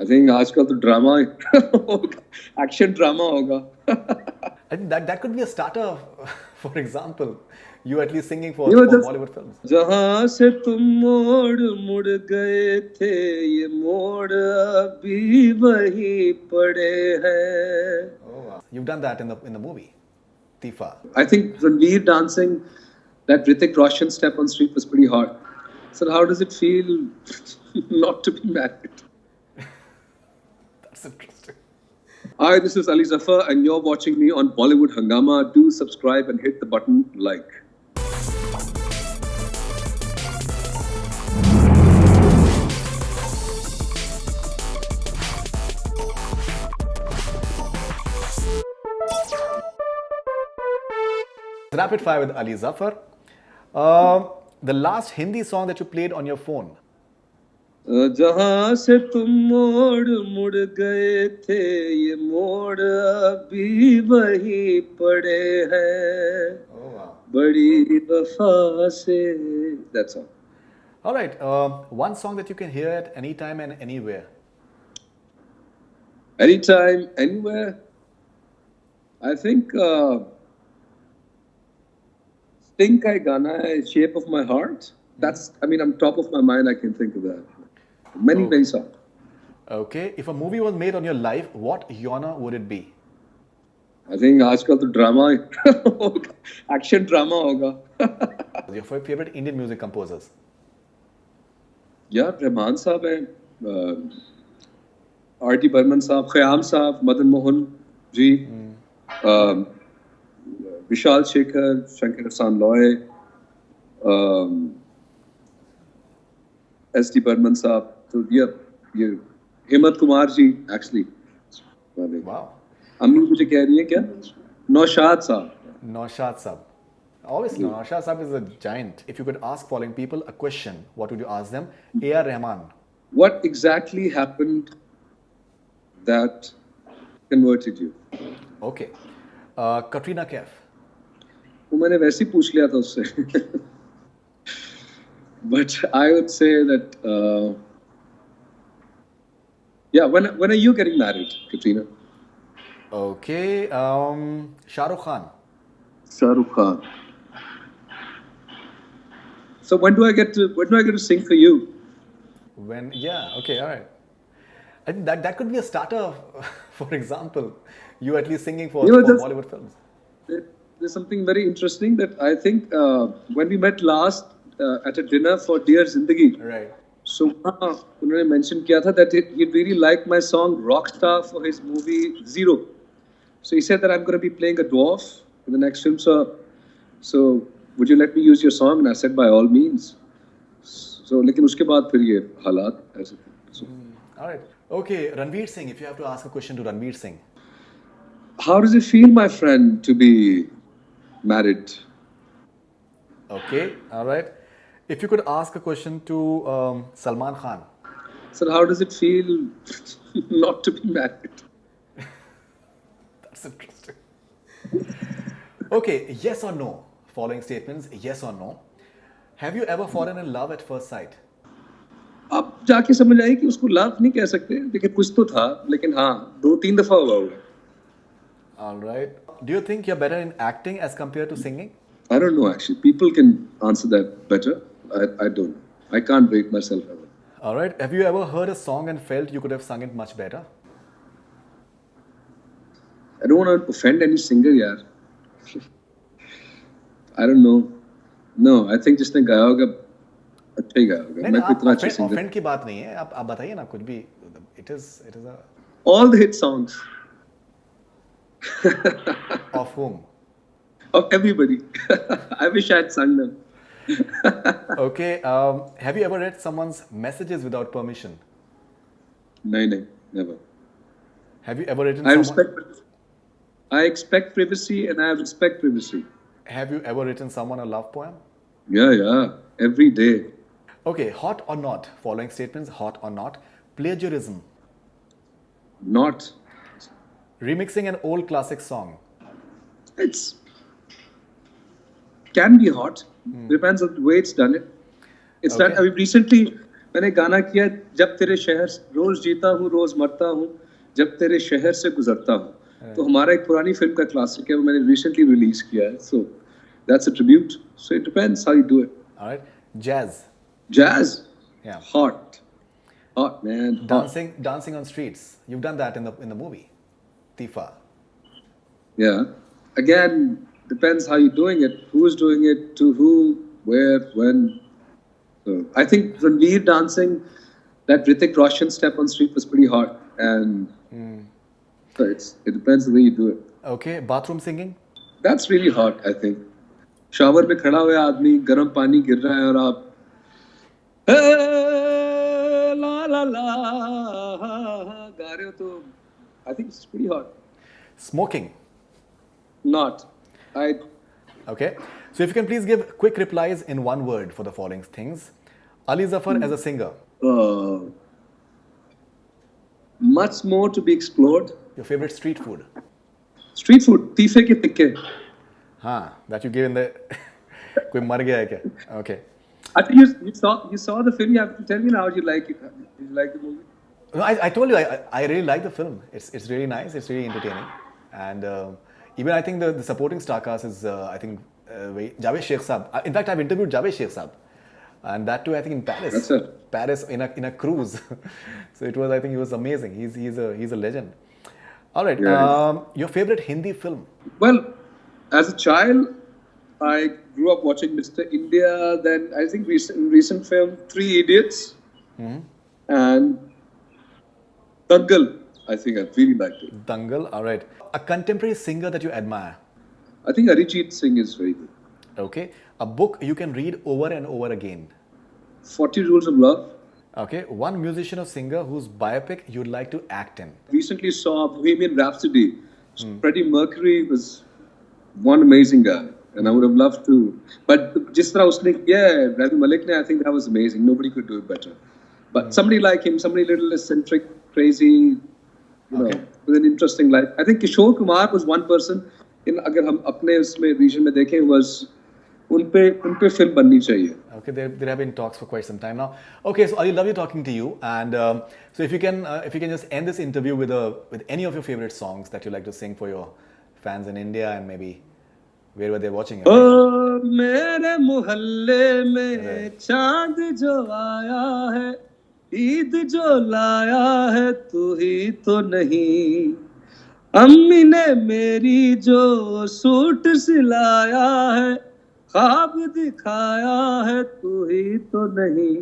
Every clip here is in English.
I think आजकल तो drama action drama होगा. I think that could be a starter. For example, you at least singing for ये मतलब Bollywood films. जहाँ से तुम मोड़ मुड़ गए थे ये मोड़ अभी वही पड़े हैं. Oh, wow. You've done that in the movie, Tifa. I think Ranveer dancing that Hrithik Roshan step on street was pretty hard. So how does it feel not to be married? That's interesting. Hi, this is Ali Zafar, and you're watching me on Bollywood Hangama. Do subscribe and hit the button like. Rapid fire with Ali Zafar. The last Hindi song that you played on your phone. जहाँ से तुम मोड़ मुड़ गए थे ये मोड़ अभी वही पड़े हैं. Oh, wow. बड़ी वफा से. That's all. All right. One song that you can hear at any time and anywhere. Anytime, anywhere. I think Sting का एक गाना है Shape of My Heart. That's, I mean, on top of my mind, I can think of that. Many songs. Okay. If a movie was made on your life, what genre would it be? I think आजकल तो drama action drama होगा. Your favorite Indian music composers? यार रहमान साहब हैं, R.D. Burman साहब, ख़याम साहब, Madan Mohan ji, Vishal Shekhar, Shankar Hasan Loy, S.D. Burman साहब, तो ये हेमंत कुमार जी एक्चुअली. Wow. अम्मी मुझे कह रही है क्या? नौशाद साहब. Naushad Sab. Obviously, Naushad Sab is a giant. If you could ask following people a question, what would you ask them? A.R. Rahman. What exactly happened that converted you? Okay. Katrina Kaif. वो मैंने वैसे ही पूछ लिया था उससे. But I would say that yeah, when are you getting married, Katrina? Okay. Shah Rukh Khan. Shah Rukh Khan. So when do I get to sing for you? Okay, all right. I think that could be a starter. For example, you at least singing for Bollywood films. There's something very interesting that I think when we met last at a dinner for Dear Zindagi. Right. So उन्होंने mention किया था that he really liked my song Rockstar for his movie Zero. So he said that I'm going to be playing a dwarf in the next film. So would you let me use your song? And I said by all means. So लेकिन उसके बाद फिर ये हालात ऐसे. So, all right. Okay, Ranveer Singh. If you have to ask a question to Ranveer Singh. How does it feel, my friend, to be married? Okay, all right. If you could ask a question to Salman Khan. Sir, how does it feel not to be married? That's interesting. Okay, yes or no? Following statements, yes or no. Have you ever fallen in love at first sight? आप जाके समझ आए कि उसको love नहीं कह सकते, लेकिन कुछ तो था, लेकिन हाँ 2-3 दफा हुआ होगा. All right. Do you think you're better in acting as compared to singing? I don't know actually. People can answer that better. I don't. I can't rate myself ever. All right. Have you ever heard a song and felt you could have sung it much better? I don't want to offend any singer, yaar. I don't know. No, I think जिसने गाया होगा अच्छा ही गाया होगा. मैं कितना अच्छा singer. Offend की बात नहीं है. आप बताइए ना कुछ भी. It is a. All the hit songs. Of whom? Of everybody. I wish I had sung them. Okay. Have you ever read someone's messages without permission? No, never. Have you ever written I expect privacy and I respect privacy. Have you ever written someone a love poem? Yeah. Every day. Okay. Hot or not? Following statements, hot or not. Plagiarism. Not. Remixing an old classic song. It's can be hot. Depends on the way it's done it. It's Okay. that I mean, recently मैंने गाना किया जब तेरे शहर रोज जीता हूँ रोज मरता हूँ जब तेरे शहर से गुजरता हूँ तो हमारा एक पुरानी फिल्म का क्लासिक है वो मैंने रिसेंटली रिलीज किया है so that's a tribute so it depends how you do it Alright. Jazz. jazz Yeah. hot man hot. Dancing on streets. You've done that in the movie. Tifa. Yeah, again depends how you're doing it, who's doing it, to who, where, when. So I think Ranveer dancing that Hrithik Roshan step on street was pretty hot, and so it depends the way you do it. Okay, bathroom singing. That's really hot, I think. Shower में खड़ा हुआ आदमी गर्म पानी गिर रहा है और आप ला ला ला गा रहे हो तो I think it's pretty hot. Smoking. Not. Okay. So if you can please give quick replies in one word for the following things. Ali Zafar as a singer. Much more to be explored. Your favorite street food. Street food. Tife ke tikke. That you gave in the. कोई मर गया है क्या? Okay. I think you saw the film. You have to tell me now. You like it? Did you like the movie? No, I told you I really like the film. It's really nice. It's really entertaining, and even I think the supporting star cast is I think Javed Sheikh Saab. In fact, I've interviewed Javed Sheikh Saab, and that too I think in Paris. That's it. Paris in a cruise. So it was, I think he was amazing. He's a legend. All right. Yeah. Your favorite Hindi film? Well, as a child, I grew up watching Mr. India. Then I think recent film Three Idiots, and Dangal. I think I really liked it. Dangal. All right. A contemporary singer that you admire? I think Arijit Singh is very good. Okay. A book you can read over and over again? 40 Rules of Love. Okay. One musician or singer whose biopic you'd like to act in? Recently saw Bohemian Rhapsody. Freddie Mercury was one amazing guy, and I would have loved to. But just Rami Malek, I think that was amazing. Nobody could do it better. But somebody like him, somebody a little eccentric, crazy, you know, with an interesting life. I think Kishore Kumar was one person. अगर हम अपने उसमें region में देखें, was उनपे film बननी चाहिए. Okay, there have been talks for quite some time now. Okay, so Ali, lovely talking to you. And so if you can just end this interview with any of your favorite songs that you like to sing for your fans in India and maybe wherever they're watching it. ओ मेरे मोहल्ले में चांद जो आया है, ईद जो लाया है, तू ही तो नहीं. अम्मी ने मेरी जो सूट सिलाया है, ख्वाब दिखाया है, तू ही तो नहीं.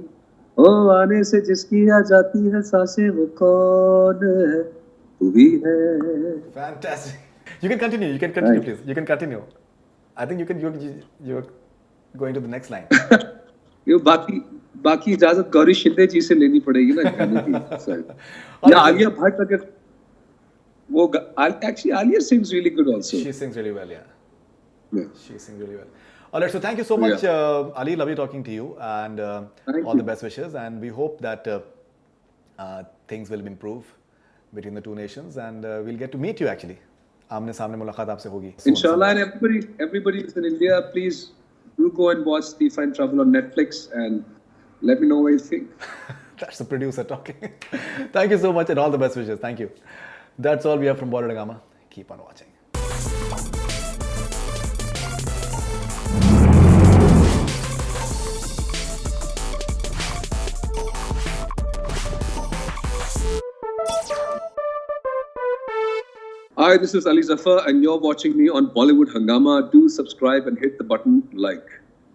ओ आने से जिसकी आ जाती है सांसें, वो कौन है, तू ही है. Fantastic. You can continue. Right. Please. You can continue. I think you're going to the next line. ये बाकी इजाजत गौरी शिंदे जी से लेनी पड़ेगी ना गाने की. या आलिया भट्ट अगर वो actually Alia sings really good also. She sings really well, yeah. She sings really well. All right, so thank you so much, Ali. Lovely talking to you, and all the best wishes. And we hope that things will improve between the two nations, and we'll get to meet you actually. आमने सामने मुलाकात आपसे होगी. Inshallah, and everybody is in India, please do go and watch Thief and Trouble on Netflix and let me know what you think. That's the producer talking. Thank you so much and all the best wishes. Thank you. That's all we have from Bollywood Hungama. Keep on watching. Hi, this is Ali Zafar and you're watching me on Bollywood Hungama. Do subscribe and hit the button like.